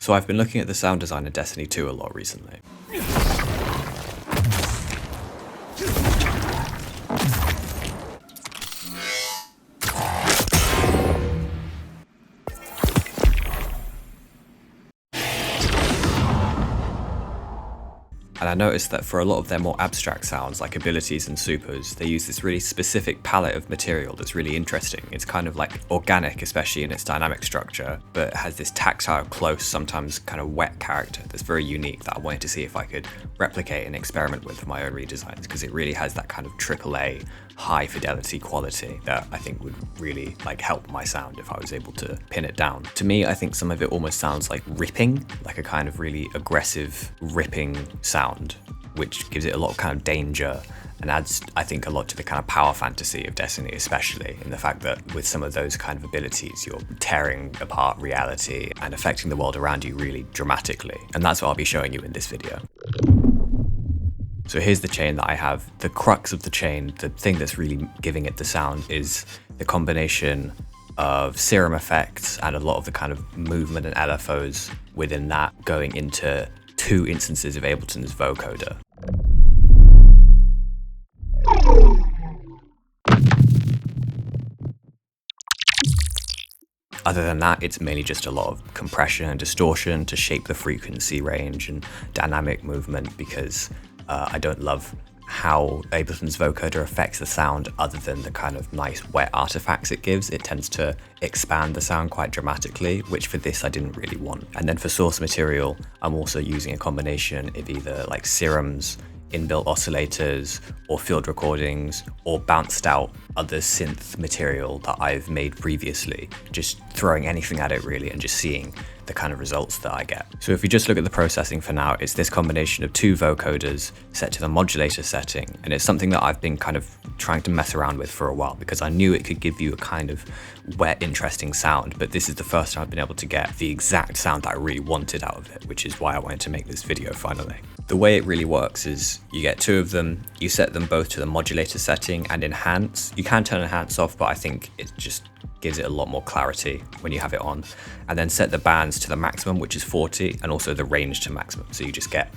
So I've been looking at the sound design in Destiny 2 a lot recently. And I noticed that for a lot of their more abstract sounds, like abilities and supers, they use this really specific palette of material that's really interesting. It's kind of like organic, especially in its dynamic structure, but it has this tactile, close, sometimes kind of wet character that's very unique that I wanted to see if I could replicate and experiment with for my own redesigns, because it really has that kind of AAA, high fidelity quality that I think would really help my sound if I was able to pin it down. To me, I think some of it almost sounds like ripping, like a kind of really aggressive ripping sound, which gives it a lot of kind of danger and adds, I think, a lot to the kind of power fantasy of Destiny, especially in the fact that with some of those kind of abilities, you're tearing apart reality and affecting the world around you really dramatically. And that's what I'll be showing you in this video. So here's the chain that I have. The crux of the chain, the thing that's really giving it the sound, is the combination of SerumFX and a lot of the kind of movement and LFOs within that going into 2 instances of Ableton's vocoder. Other than that, it's mainly just a lot of compression and distortion to shape the frequency range and dynamic movement, because I don't love how Ableton's vocoder affects the sound other than the kind of nice wet artifacts it gives. It tends to expand the sound quite dramatically, which for this I didn't really want. And then for source material, I'm also using a combination of either Serum's inbuilt oscillators or field recordings or bounced out other synth material that I've made previously, just throwing anything at it really and just seeing the kind of results that I get. So if you just look at the processing for now, it's this combination of 2 vocoders set to the modulator setting, and it's something that I've been kind of trying to mess around with for a while because I knew it could give you a kind of wet, interesting sound, but this is the first time I've been able to get the exact sound that I really wanted out of it, which is why I wanted to make this video finally. The way it really works is you get 2 of them, you set them both to the modulator setting and enhance. You can turn enhance off, but I think it just gives it a lot more clarity when you have it on. And then set the bands to the maximum, which is 40, and also the range to maximum. So you just get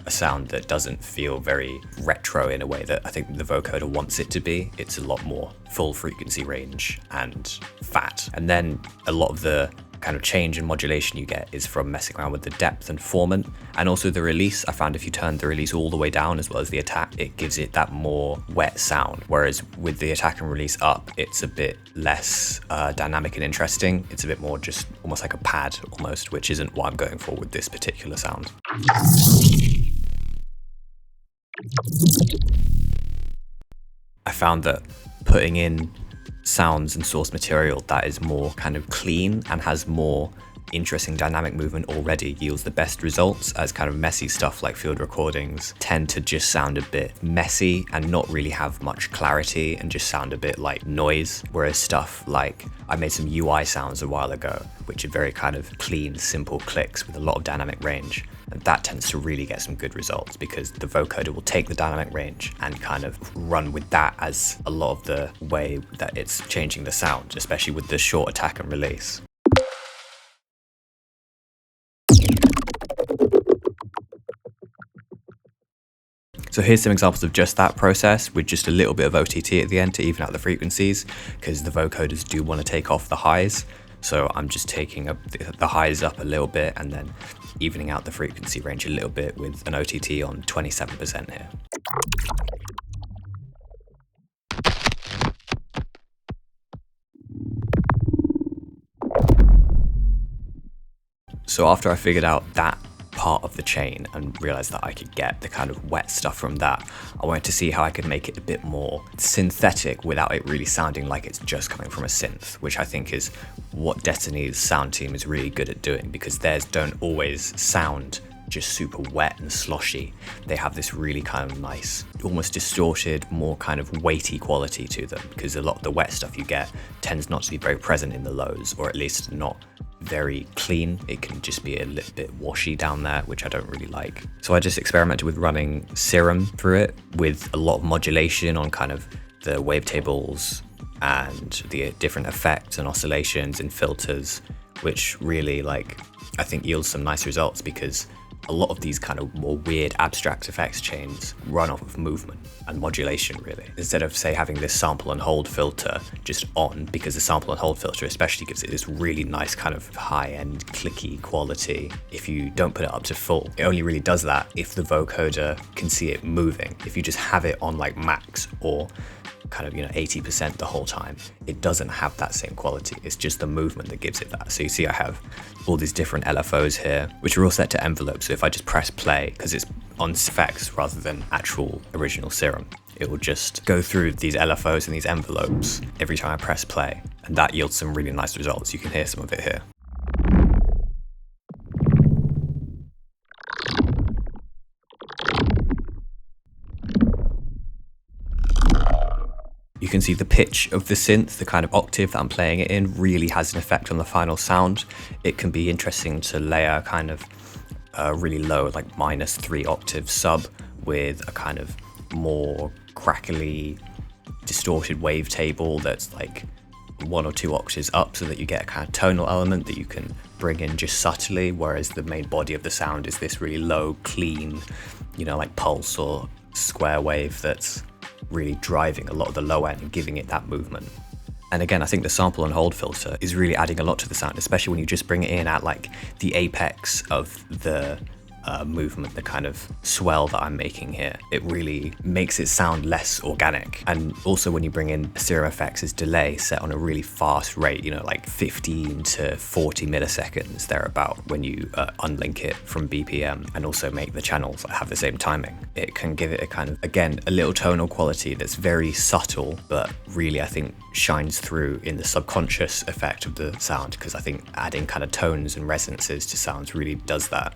a sound that doesn't feel very retro in a way that I think the vocoder wants it to be. It's a lot more full frequency range and fat. And then a lot of the kind of change in modulation you get is from messing around with the depth and formant, and also the release. I found if you turn the release all the way down as well as the attack, it gives it that more wet sound, whereas with the attack and release up, it's a bit less dynamic and interesting. It's a bit more just almost like a pad almost, which isn't what I'm going for with this particular sound. I found that putting in sounds and source material that is more kind of clean and has more interesting dynamic movement already yields the best results, as kind of messy stuff like field recordings tend to just sound a bit messy and not really have much clarity and just sound a bit like noise, whereas stuff like I made some UI sounds a while ago which are very kind of clean, simple clicks with a lot of dynamic range, and that tends to really get some good results because the vocoder will take the dynamic range and kind of run with that as a lot of the way that it's changing the sound, especially with the short attack and release. So here's some examples of just that process with just a little bit of OTT at the end to even out the frequencies, because the vocoders do want to take off the highs. So I'm just taking the highs up a little bit and then evening out the frequency range a little bit with an OTT on 27% here. So after I figured out that part of the chain and realized that I could get the kind of wet stuff from that, I wanted to see how I could make it a bit more synthetic without it really sounding like it's just coming from a synth, which I think is what Destiny's sound team is really good at doing, because theirs don't always sound just super wet and sloshy. They have this really kind of nice, almost distorted, more kind of weighty quality to them, because a lot of the wet stuff you get tends not to be very present in the lows, or at least not very clean. It can just be a little bit washy down there, which I don't really like. So I just experimented with running Serum through it with a lot of modulation on kind of the wavetables and the different effects and oscillations and filters which really I think yields some nice results, because a lot of these kind of more weird abstract effects chains run off of movement and modulation, really. Instead of, say, having this sample and hold filter just on, because the sample and hold filter especially gives it this really nice kind of high-end clicky quality. If you don't put it up to full, it only really does that if the vocoder can see it moving. If you just have it on like max or kind of 80% the whole time, it doesn't have that same quality. It's just the movement that gives it that. So you see I have all these different LFOs here, which are all set to envelopes. So if I just press play, because it's on SerumFX rather than actual original Serum, it will just go through these LFOs and these envelopes every time I press play, and that yields some really nice results. You can hear some of it here. You can see the pitch of the synth, the kind of octave that I'm playing it in, really has an effect on the final sound. It can be interesting to layer kind of a really low, like -3 octave sub with a kind of more crackly, distorted wavetable that's like 1 or 2 octaves up, so that you get a kind of tonal element that you can bring in just subtly, whereas the main body of the sound is this really low, clean, like pulse or square wave that's really driving a lot of the low end and giving it that movement. And again, I think the sample and hold filter is really adding a lot to the sound, especially when you just bring it in at like the apex of the movement, the kind of swell that I'm making here. It really makes it sound less organic. And also when you bring in SerumFX's delay set on a really fast rate, like 15 to 40 milliseconds thereabout, when you unlink it from BPM and also make the channels have the same timing, it can give it a kind of, again, a little tonal quality that's very subtle, but really I think shines through in the subconscious effect of the sound, because I think adding kind of tones and resonances to sounds really does that.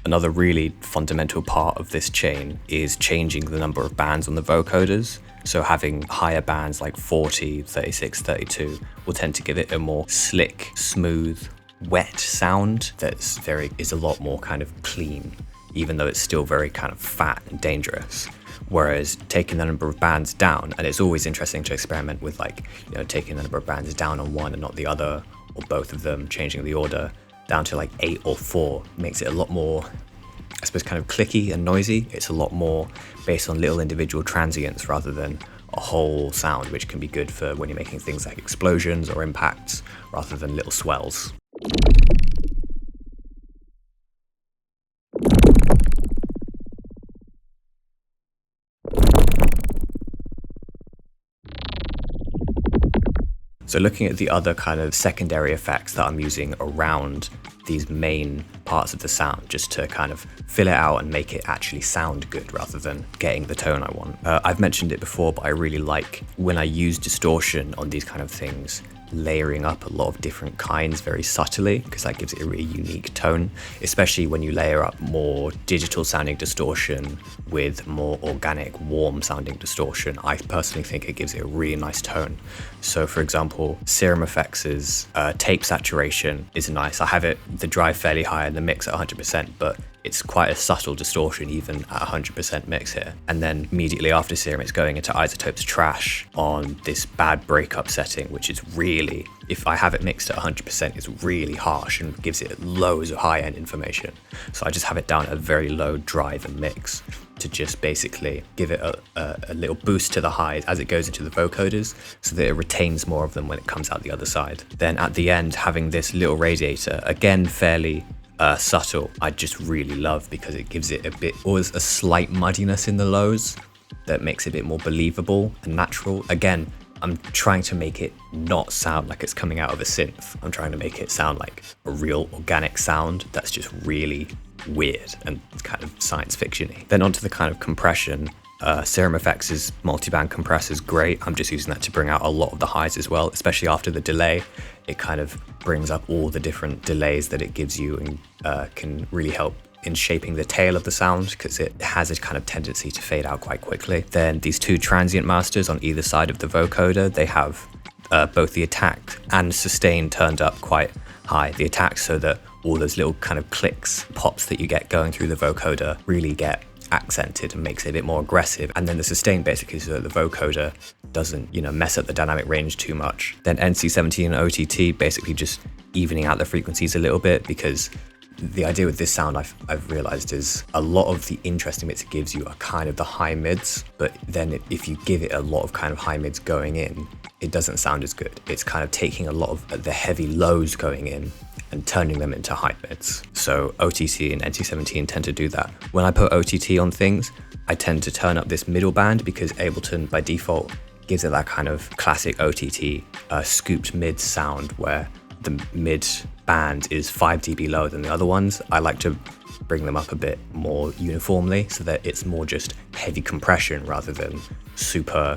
Another really fundamental part of this chain is changing the number of bands on the vocoders. So having higher bands like 40, 36, 32 will tend to give it a more slick, smooth, wet sound that's is a lot more kind of clean, even though it's still very kind of fat and dangerous. Whereas taking the number of bands down, and it's always interesting to experiment with taking the number of bands down on one and not the other, or both of them, changing the order down to like 8 or 4, makes it a lot more, I suppose, kind of clicky and noisy. It's a lot more based on little individual transients rather than a whole sound, which can be good for when you're making things like explosions or impacts rather than little swells. So looking at the other kind of secondary effects that I'm using around these main parts of the sound, just to kind of fill it out and make it actually sound good rather than getting the tone I want. I've mentioned it before, but I really like when I use distortion on these kind of things, layering up a lot of different kinds very subtly, because that gives it a really unique tone, especially when you layer up more digital sounding distortion with more organic, warm sounding distortion. I personally think it gives it a really nice tone. So for example, SerumFX's tape saturation is nice. I have the drive fairly high and the mix at 100%, but it's quite a subtle distortion even at 100% mix here. And then immediately after Serum, it's going into Isotope's Trash on this bad breakup setting, which is really, if I have it mixed at 100%, it's really harsh and gives it loads of high-end information. So I just have it down at a very low drive and mix to just basically give it a little boost to the highs as it goes into the vocoders, so that it retains more of them when it comes out the other side. Then at the end, having this little radiator, again fairly subtle, I just really love, because it gives it always a slight muddiness in the lows that makes it a bit more believable and natural. Again, I'm trying to make it not sound like it's coming out of a synth. I'm trying to make it sound like a real organic sound that's just really weird and kind of science fiction-y. Then onto the kind of compression. SerumFX's multiband compressor is great. I'm just using that to bring out a lot of the highs as well, especially after the delay. It kind of brings up all the different delays that it gives you and can really help in shaping the tail of the sound, because it has a kind of tendency to fade out quite quickly. Then these two transient masters on either side of the vocoder, they have both the attack and sustain turned up quite high. The attack so that all those little kind of clicks, pops that you get going through the vocoder really get accented and makes it a bit more aggressive. And then the sustain basically so that the vocoder doesn't, mess up the dynamic range too much. Then NC17 and OTT basically just evening out the frequencies a little bit, because the idea with this sound I've realized is a lot of the interesting bits it gives you are kind of the high mids, but then if you give it a lot of kind of high mids going in, it doesn't sound as good. It's kind of taking a lot of the heavy lows going in and turning them into high mids. So OTT and NC17 tend to do that. When I put OTT on things, I tend to turn up this middle band because Ableton by default gives it that kind of classic OTT scooped mid sound where the mid band is 5 dB lower than the other ones. I like to bring them up a bit more uniformly so that it's more just heavy compression rather than super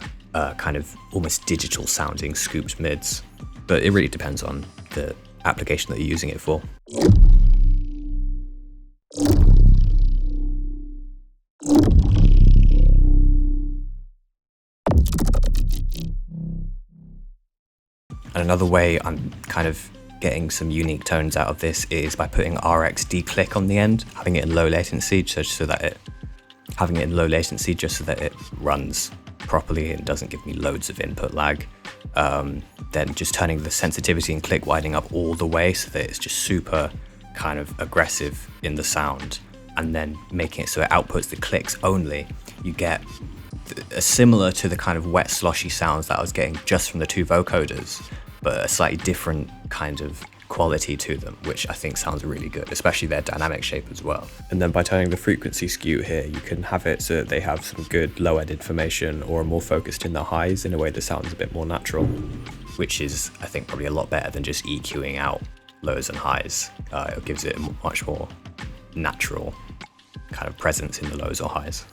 kind of almost digital sounding scooped mids. But it really depends on the application that you're using it for. And another way I'm kind of getting some unique tones out of this is by putting RX declick on the end, having it in low latency just so that it runs properly and doesn't give me loads of input lag. Then just turning the sensitivity and click widening up all the way so that it's just super kind of aggressive in the sound, and then making it so it outputs the clicks only. You get similar to the kind of wet sloshy sounds that I was getting just from the two vocoders, but a slightly different kind of quality to them, which I think sounds really good, especially their dynamic shape as well. And then by turning the frequency skew here, you can have it so that they have some good low end information or are more focused in the highs in a way that sounds a bit more natural, which is, I think, probably a lot better than just EQing out lows and highs. It gives it a much more natural kind of presence in the lows or highs.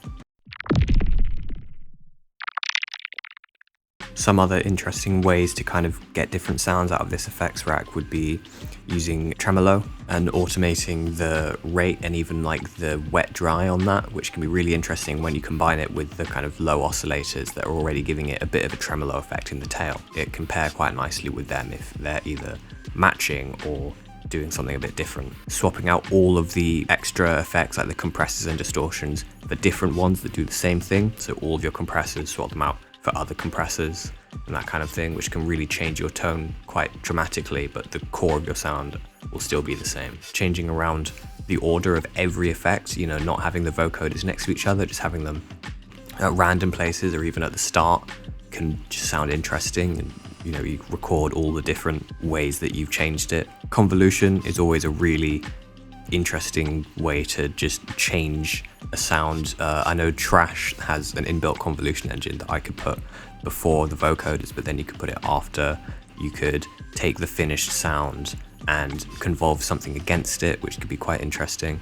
Some other interesting ways to kind of get different sounds out of this effects rack would be using tremolo and automating the rate and even like the wet dry on that, which can be really interesting when you combine it with the kind of low oscillators that are already giving it a bit of a tremolo effect in the tail. It can pair quite nicely with them if they're either matching or doing something a bit different. Swapping out all of the extra effects like the compressors and distortions for different ones that do the same thing. So all of your compressors, swap them out for other compressors and that kind of thing, which can really change your tone quite dramatically, but the core of your sound will still be the same. Changing around the order of every effect, not having the vocoders next to each other, just having them at random places or even at the start can just sound interesting, and you record all the different ways that you've changed it. Convolution is always a really interesting way to just change a sound. I know Trash has an inbuilt convolution engine that I could put before the vocoders, but then you could put it after. You could take the finished sound and convolve something against it, which could be quite interesting.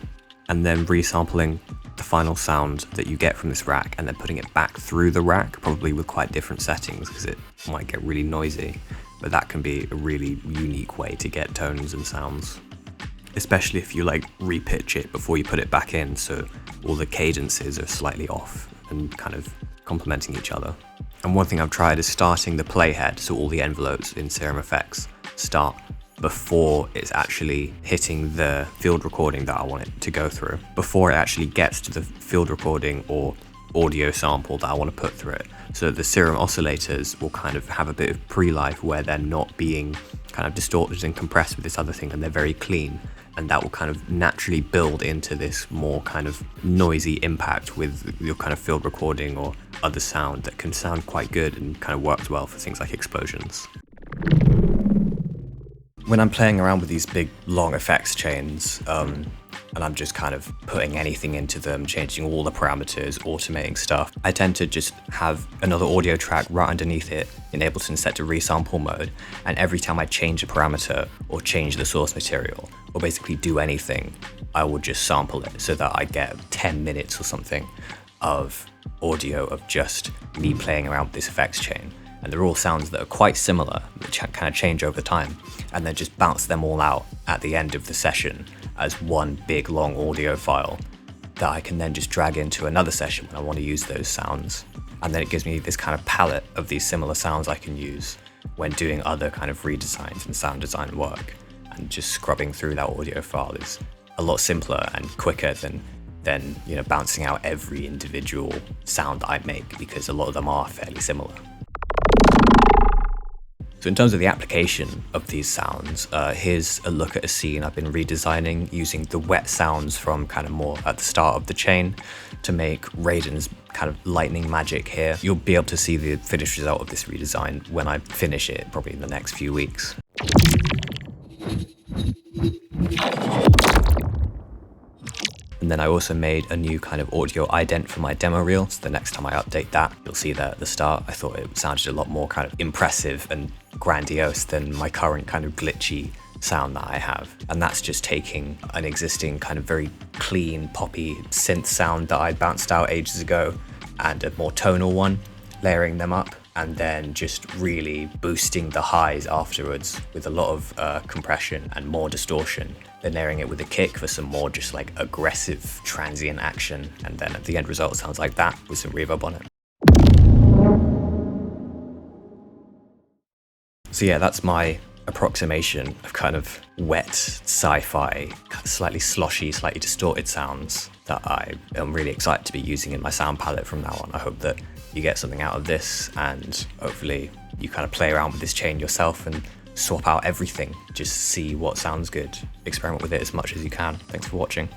And then resampling the final sound that you get from this rack and then putting it back through the rack, probably with quite different settings because it might get really noisy, but that can be a really unique way to get tones and sounds. Especially if you repitch it before you put it back in, so all the cadences are slightly off and kind of complementing each other. And one thing I've tried is starting the playhead, so all the envelopes in SerumFX start before it's actually hitting the field recording that I want it to go through, before it actually gets to the field recording or audio sample that I want to put through it. So the Serum oscillators will kind of have a bit of pre-life where they're not being kind of distorted and compressed with this other thing, and they're very clean. And that will kind of naturally build into this more kind of noisy impact with your kind of field recording or other sound that can sound quite good and kind of works well for things like explosions. When I'm playing around with these big long effects chains, and I'm just kind of putting anything into them, changing all the parameters, automating stuff, I tend to just have another audio track right underneath it in Ableton set to resample mode, and every time I change a parameter or change the source material or basically do anything, I will just sample it so that I get 10 minutes or something of audio of just me playing around with this effects chain. And they're all sounds that are quite similar, which kind of change over time, and then just bounce them all out at the end of the session as one big long audio file that I can then just drag into another session when I want to use those sounds. And then it gives me this kind of palette of these similar sounds I can use when doing other kind of redesigns and sound design work. And just scrubbing through that audio file is a lot simpler and quicker than than, you know, bouncing out every individual sound that I make, because a lot of them are fairly similar. So in terms of the application of these sounds, here's a look at a scene I've been redesigning using the wet sounds from kind of more at the start of the chain to make Raiden's kind of lightning magic here. You'll be able to see the finished result of this redesign when I finish it, probably in the next few weeks. And then I also made a new kind of audio ident for my demo reel, so the next time I update that, you'll see that at the start. I thought it sounded a lot more kind of impressive and grandiose than my current kind of glitchy sound that I have. And that's just taking an existing kind of very clean, poppy synth sound that I bounced out ages ago and a more tonal one, layering them up, and then just really boosting the highs afterwards with a lot of compression and more distortion, then layering it with a kick for some more just like aggressive transient action, and then the end result sounds like that with some reverb on it. So yeah, that's my approximation of kind of wet sci-fi, kind of slightly sloshy, slightly distorted sounds that I am really excited to be using in my sound palette from now on. I hope that you get something out of this, and hopefully you kind of play around with this chain yourself and swap out everything, just see what sounds good, experiment with it as much as you can. Thanks for watching.